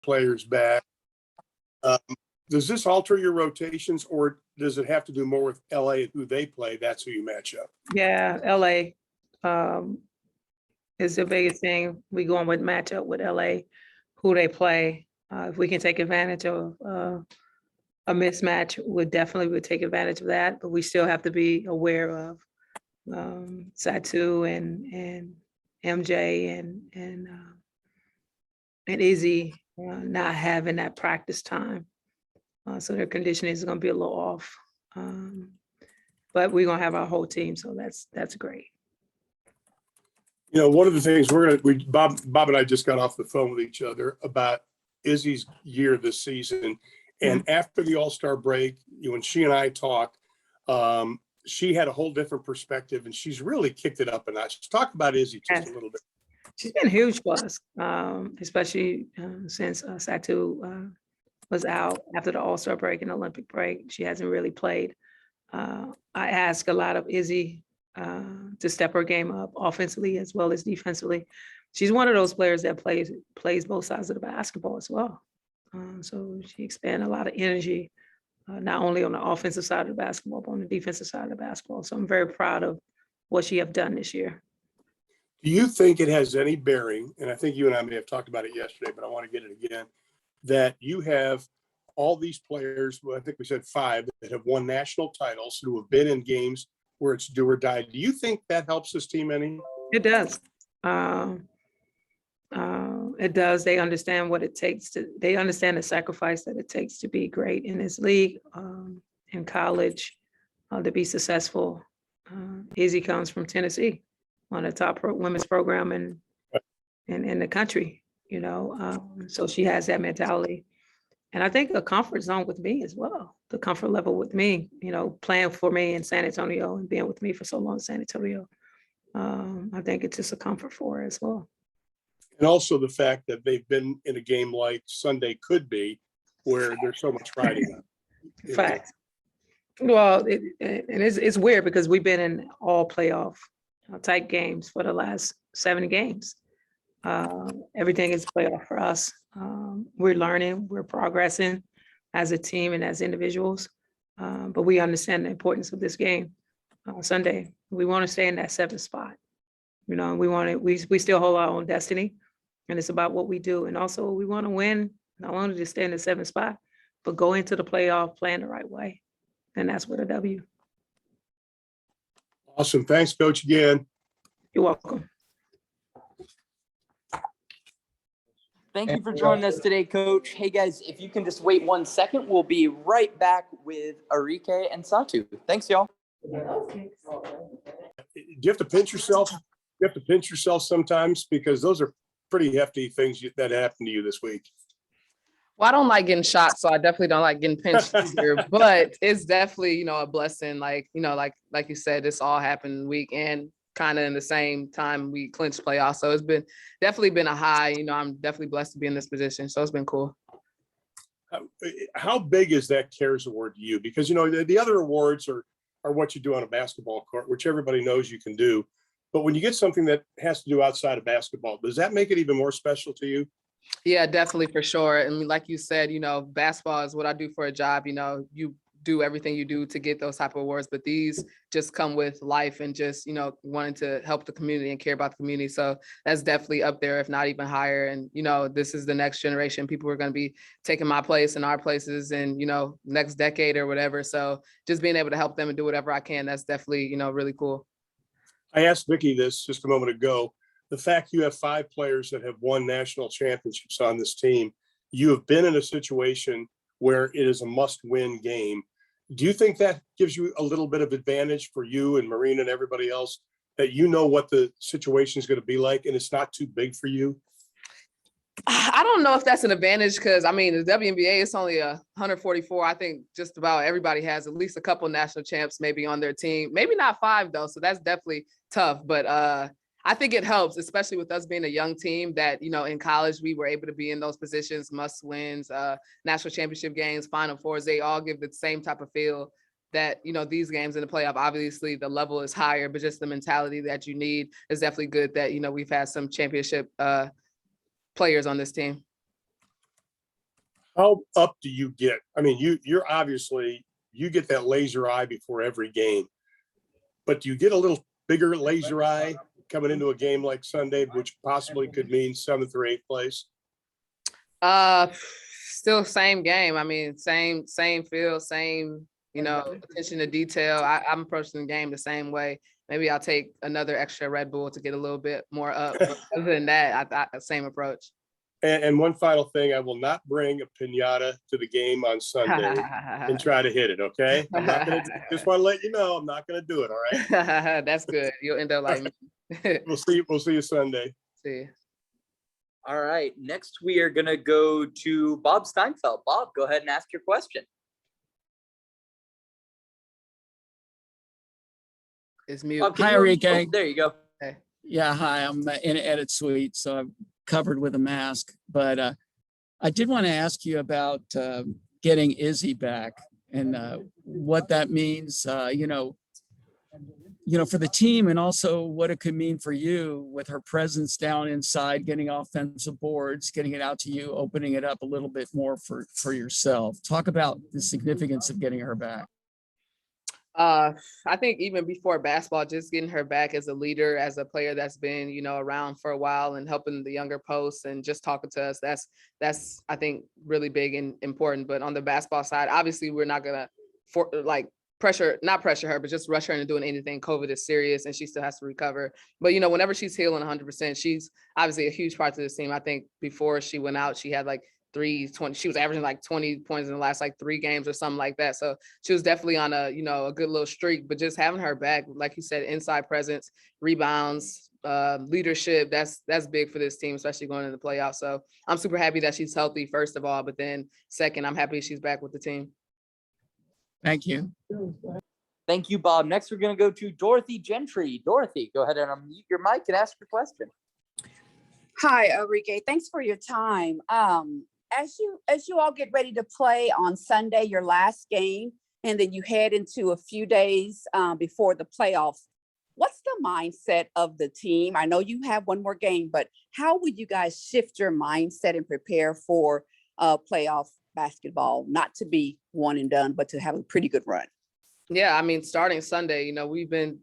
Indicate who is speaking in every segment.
Speaker 1: players back. Um, does this alter your rotations, or does it have to do more with LA and who they play? That's who you match up.
Speaker 2: Yeah, LA is the biggest thing. We going with matchup with LA, who they play. If we can take advantage of a mismatch, we definitely would take advantage of that. But we still have to be aware of Satu and MJ and Izzy not having that practice time. So their conditioning is going to be a little off. But we're going to have our whole team. So that's great.
Speaker 1: You know, one of the things Bob and I just got off the phone with each other about Izzy's year this season. And after the All-Star break, when she and I talked, she had a whole different perspective, and she's really kicked it up a notch. Talk about Izzy just a little bit.
Speaker 2: She's been huge for us, especially since Satu was out after the All-Star break and Olympic break. She hasn't really played. I ask a lot of Izzy to step her game up offensively as well as defensively. She's one of those players that plays both sides of the basketball as well. So she expends a lot of energy, not only on the offensive side of the basketball, but on the defensive side of the basketball. So I'm very proud of what she have done this year.
Speaker 1: Do you think it has any bearing, and I think you and I may have talked about it yesterday, but I want to get it again, that you have all these players, well, I think we said 5, that have won national titles, who have been in games where it's do or die. Do you think that helps this team any?
Speaker 2: It does. It does. They understand what it takes they understand the sacrifice that it takes to be great in this league, in college, to be successful. Izzy comes from Tennessee, one of the top women's program in the country, so she has that mentality. And I think a comfort zone with me as well, the comfort level with me, playing for me in San Antonio and being with me for so long in San Antonio. I think it's just a comfort for her as well.
Speaker 1: And also the fact that they've been in a game like Sunday could be, where there's so much riding on it.
Speaker 2: Fact. Well, it's weird because we've been in all playoff type games for the last 7 games. Everything is playoff for us. We're learning, we're progressing as a team and as individuals, but we understand the importance of this game Sunday. We want to stay in that 7th spot. We still hold our own destiny, and it's about what we do. And also we want to win, not only to stay in the 7th spot, but go into the playoff playing the right way. And that's with a W.
Speaker 1: Awesome. Thanks, Coach, again.
Speaker 2: You're welcome.
Speaker 3: Thank you for joining us today, Coach. Hey, guys, if you can just wait 1 second, we'll be right back with Arike and Satu. Thanks, y'all.
Speaker 1: Do you have to pinch yourself? You have to pinch yourself sometimes, because those are pretty hefty things that happened to you this week.
Speaker 4: Well, I don't like getting shot, so I definitely don't like getting pinched either. But it's definitely, a blessing. Like you said, this all happened week and kind of in the same time we clinched playoffs. So it's definitely been a high. I'm definitely blessed to be in this position. So it's been cool.
Speaker 1: How big is that CARES award to you? Because the other awards are what you do on a basketball court, which everybody knows you can do. But when you get something that has to do outside of basketball, does that make it even more special to you?
Speaker 4: Yeah, definitely, for sure. And like you said, basketball is what I do for a job. You do everything you do to get those type of awards, but these just come with life and just, wanting to help the community and care about the community. So that's definitely up there, if not even higher. And, this is the next generation. People are going to be taking my place and our places and, next decade or whatever. So just being able to help them and do whatever I can, that's definitely, really cool.
Speaker 1: I asked Vicki this just a moment ago. The fact you have 5 players that have won national championships on this team, you have been in a situation where it is a must-win game. Do you think that gives you a little bit of advantage for you and Marina and everybody else, that what the situation is going to be like and it's not too big for you?
Speaker 4: I don't know if that's an advantage because, the WNBA is only 144. I think just about everybody has at least a couple national champs maybe on their team. Maybe not 5, though, so that's definitely tough. But I think it helps, especially with us being a young team that, in college, we were able to be in those positions, must wins, national championship games, Final Fours. They all give the same type of feel that, these games in the playoff, obviously the level is higher, but just the mentality that you need is definitely good that, we've had some championship players on this team.
Speaker 1: How up do you get? I mean, you're obviously, you get that laser eye before every game, but do you get a little bigger laser eye coming into a game like Sunday, which possibly could mean 7th or 8th place?
Speaker 4: Uh, Still same game. I mean, same field, same, attention to detail. I'm approaching the game the same way. Maybe I'll take another extra Red Bull to get a little bit more up. But other than that, same approach.
Speaker 1: And one final thing, I will not bring a piñata to the game on Sunday and try to hit it. Okay. I'm not going to, just want to let you know, I'm not going to do it. All right.
Speaker 4: That's good. You'll end up like me.
Speaker 1: We'll see you Sunday.
Speaker 4: See.
Speaker 3: All right. Next, we are going to go to Bob Steinfeld. Bob, go ahead and ask your question.
Speaker 4: It's mute.
Speaker 3: Can
Speaker 5: Hi,
Speaker 3: you-
Speaker 5: Enrique.
Speaker 3: oh, there you go.
Speaker 5: Yeah, hi, I'm in an edit suite, so I'm covered with a mask. But I did want to ask you about getting Izzy back and what that means, for the team, and also what it could mean for you with her presence down inside, getting offensive boards, getting it out to you, opening it up a little bit more for yourself. Talk about the significance of getting her back.
Speaker 4: I think even before basketball, just getting her back as a leader, as a player that's been, around for a while and helping the younger posts and just talking to us, that's I think really big and important. But on the basketball side, obviously we're not gonna not pressure her, but just rush her into doing anything. COVID is serious and she still has to recover. But whenever she's healing 100%, she's obviously a huge part of this team. I think before she went out, she had like 320. She was averaging like 20 points in the last like 3 games or something like that. So she was definitely on a good little streak. But just having her back, like you said, inside presence, rebounds, leadership, that's big for this team, especially going into the playoffs. So I'm super happy that she's healthy, first of all, but then second, I'm happy she's back with the team.
Speaker 5: Thank you.
Speaker 3: Thank you, Bob. Next, we're going to go to Dorothy Gentry. Dorothy, go ahead and unmute your mic and ask your question.
Speaker 6: Hi, Enrique. Thanks for your time. As you all get ready to play on Sunday, your last game, and then you head into a few days before the playoffs, what's the mindset of the team? I know you have one more game, but how would you guys shift your mindset and prepare for playoff basketball, not to be one and done, but to have a pretty good run?
Speaker 4: Yeah, I mean, starting Sunday, we've been,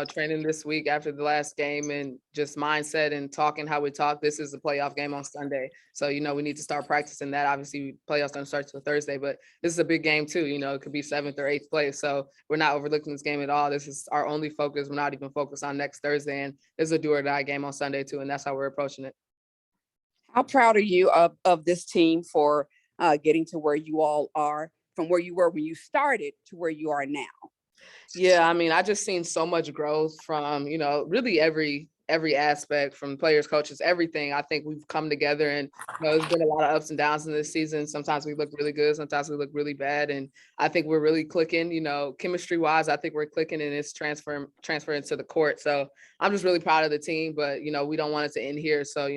Speaker 4: training this week after the last game and just mindset and talking how we talk. This is a playoff game on Sunday. So, we need to start practicing that. Obviously, playoffs don't start till Thursday, but this is a big game too. It could be 7th or 8th place. So we're not overlooking this game at all. This is our only focus. We're not even focused on next Thursday. And this is a do or die game on Sunday too. And that's how we're approaching it.
Speaker 6: How proud are you of this team for getting to where you all are, from where you were when you started to where you are now?
Speaker 4: Yeah, I mean, I just seen so much growth from, really every aspect, from players, coaches, everything. I think we've come together and, there's been a lot of ups and downs in this season. Sometimes we look really good, sometimes we look really bad. And I think we're really clicking, chemistry wise, I think we're clicking and it's transferring to the court. So I'm just really proud of the team, but, we don't want it to end here. So,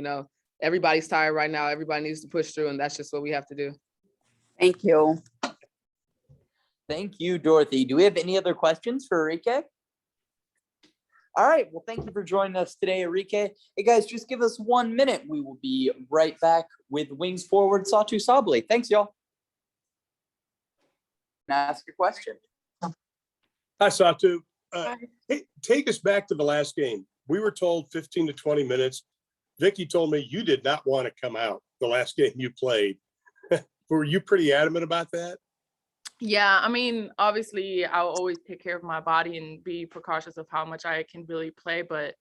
Speaker 4: everybody's tired right now. Everybody needs to push through, and that's just what we have to do.
Speaker 6: Thank you.
Speaker 3: Thank you, Dorothy. Do we have any other questions for Enrique? All right. Well, thank you for joining us today, Enrique. Hey, guys, just give us 1 minute. We will be right back with Wings forward Satu Sabli. Thanks, y'all. Ask your question.
Speaker 1: Hi, Satu. Hey, take us back to the last game. We were told 15 to 20 minutes. Vicky told me you did not want to come out the last game you played. Were you pretty adamant about that?
Speaker 7: Yeah, I mean, obviously, I'll always take care of my body and be precautious of how much I can really play. But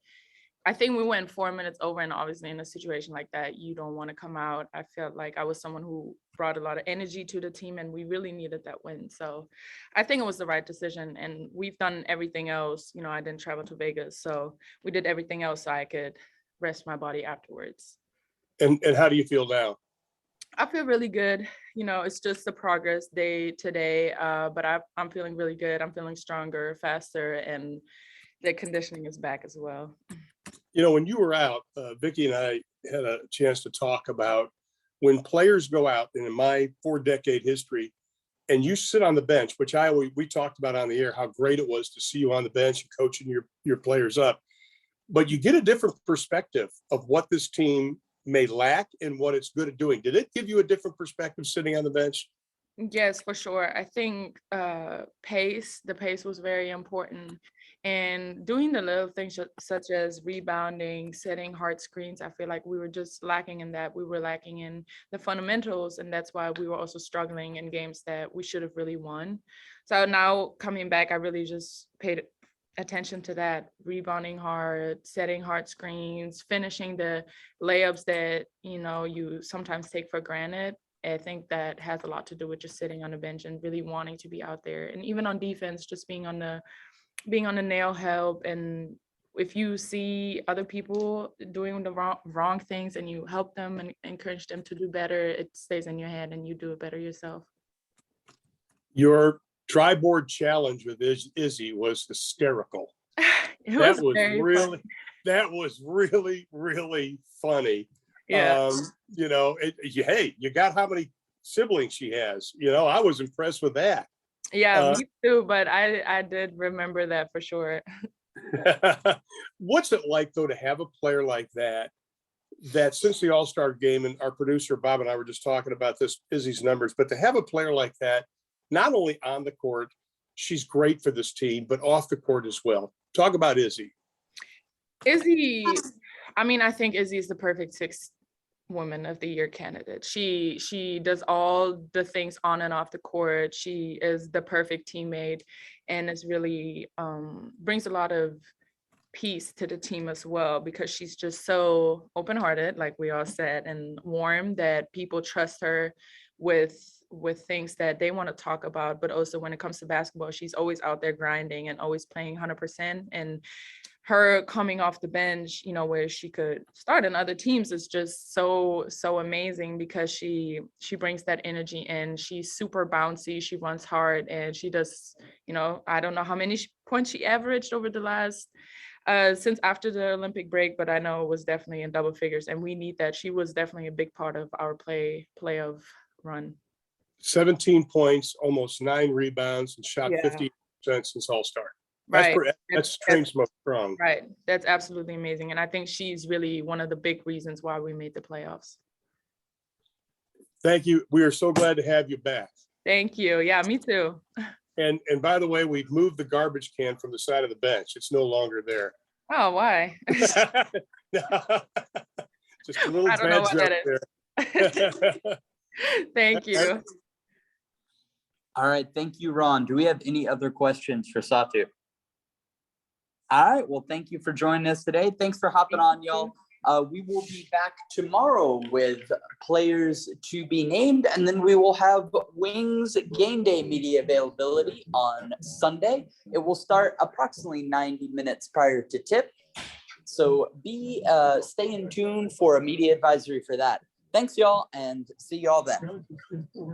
Speaker 7: I think we went 4 minutes over, and obviously in a situation like that, you don't want to come out. I felt like I was someone who brought a lot of energy to the team, and we really needed that win. So I think it was the right decision, and we've done everything else. I didn't travel to Vegas, so we did everything else so I could rest my body afterwards.
Speaker 1: And how do you feel now?
Speaker 7: I feel really good. It's just the progress day to day, but I'm feeling really good. I'm feeling stronger, faster, and the conditioning is back as well.
Speaker 1: When you were out, Vicky and I had a chance to talk about when players go out, and in my 4-decade history, and you sit on the bench, which we talked about on the air, how great it was to see you on the bench and coaching your players up. But you get a different perspective of what this team may lack and what it's good at doing. Did it give you a different perspective sitting on the bench?
Speaker 7: Yes, for sure. I think the pace was very important. And doing the little things such as rebounding, setting hard screens, I feel like we were just lacking in that. We were lacking in the fundamentals, and that's why we were also struggling in games that we should have really won. So now coming back, I really just paid attention to that, rebounding hard, setting hard screens, finishing the layups that, you sometimes take for granted. I think that has a lot to do with just sitting on the bench and really wanting to be out there. And even on defense, just being on the nail help. And if you see other people doing the wrong things and you help them and encourage them to do better, it stays in your head and you do it better yourself.
Speaker 1: Your tri-board challenge with Izzy was hysterical.
Speaker 7: It
Speaker 1: That
Speaker 7: was
Speaker 1: was
Speaker 7: very
Speaker 1: really,
Speaker 7: funny.
Speaker 1: that was really, really funny.
Speaker 7: Yeah.
Speaker 1: Hey, you got how many siblings she has? I was impressed with that.
Speaker 7: Yeah, me too, but I did remember that for sure.
Speaker 1: What's it like though to have a player like that since the All-Star game, and our producer Bob and I were just talking about this, Izzy's numbers, but to have a player like that, not only on the court, she's great for this team, but off the court as well. Talk about Izzy.
Speaker 7: Izzy, I think Izzy is the perfect sixth woman of the year candidate. She does all the things on and off the court. She is the perfect teammate, and it's really brings a lot of peace to the team as well, because she's just so open-hearted, like we all said, and warm, that people trust her with things that they want to talk about. But also when it comes to basketball, she's always out there grinding and always playing 100%. And her coming off the bench, where she could start in other teams, is just so amazing, because she brings that energy in. She's super bouncy, she runs hard, and she does, I don't know how many points she averaged over the last since after the Olympic break, but I know it was definitely in double figures, and we need that. She was definitely a big part of our playoff run.
Speaker 1: 17 points, almost 9 rebounds, and shot
Speaker 7: Yeah.
Speaker 1: 50% since All-Star.
Speaker 7: Right.
Speaker 1: That's train smoke strong.
Speaker 7: Right. That's absolutely amazing. And I think she's really one of the big reasons why we made the playoffs.
Speaker 1: Thank you. We are so glad to have you back.
Speaker 7: Thank you. Yeah, me too.
Speaker 1: And by the way, we've moved the garbage can from the side of the bench. It's no longer there.
Speaker 7: Oh, why?
Speaker 1: Just a little
Speaker 7: I don't know
Speaker 1: badge
Speaker 7: what
Speaker 1: up
Speaker 7: that
Speaker 1: there.
Speaker 7: Thank you.
Speaker 3: All right. Thank you, Ron. Do we have any other questions for Satu? All right. Well, thank you for joining us today. Thanks for hopping on, y'all. We will be back tomorrow with players to be named, and then we will have Wings game day media availability on Sunday. It will start approximately 90 minutes prior to tip. So stay in tune for a media advisory for that. Thanks, y'all, and see y'all then.